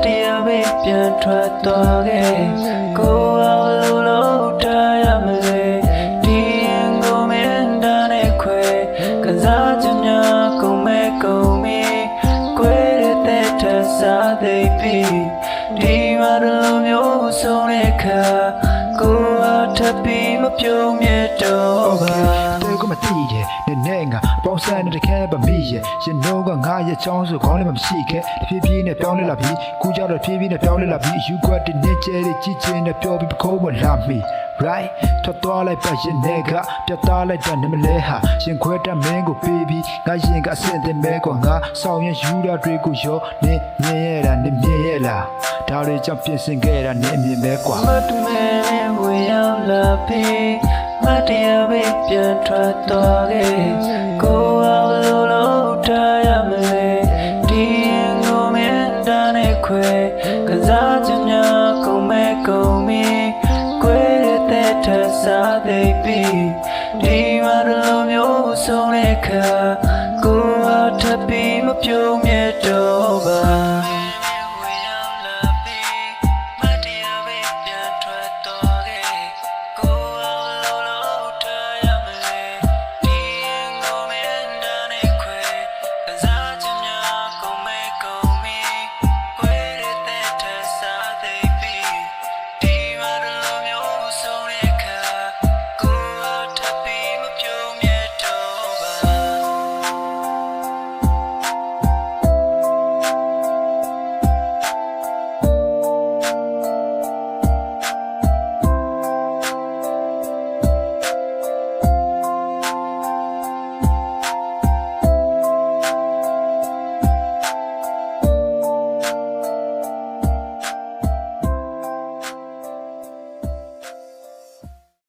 တရားပဲပြန်ထွက်သွားခဲ့ကိုယ်အလိုလိုထားရမလဲဒီရင်ကိုမင်းတန်းနဲ့ခွဲကစားချင်များကုန်မဲ့ကုန်မီကွဲတဲ့ထစားသိပြီဒီမှာလိုမျိုးဆုံးတဲ့ခါကိုယ်ထပ်ပြီးမပြုံးမြတ်တော့ပါတဲ့ကမတီးရဲ့နဲ့ငါပေါင်းစမ်းတဲ့ခဲပါမိရဲ့ရှင်တို့ကငါရဲ့ချောင်းဆိုခေါင်းလည်းမရှိခဲ့ဖြည်းဖြည်းနဲ့ပြောင်းလဲလာပြီခုကြတော့ဖြည်းဖြည်းနဲ့ပြောင်းလဲလာပြီယူကွက်တဲ့နေကျဲတဲ့ကြီးချင်းနဲ့ပြောပြီးပခုံးမလာမီ right ထွက်သွားလိုက်ပါရှင်နေကပြတ်သားလိုက်တာနမလဲဟာရှင်ခွဲတမင်းကိုပေးပြီးငါရင်ကအဆင့်တင်မဲကွာငါဆောင်ရင်ယူတာတွေကိုရောနေမြင်ရတာနေမြင်ရလားဒါတွေကြောင့်ပြင်ဆင်ခဲ့တာနေအမြင်ပဲကွာမတူမဲဝင်ရောက်လာပြီးမတရားပဲပြန်ထွက်သွားခဲ့ကိုယ်အလိုလိုထားရမလဲဒီရင်ကိုမင်းတန်းနဲ့ခွဲကစားချင်များကုန်မဲ့ကုန်မီကွဲတဲ့ထစားသိပြီဒီမှာလိုမျိုးဆုံးတဲ့ခါကိုယ်ထပ်ပြီးမပြုံးမြတ်တော့ပါ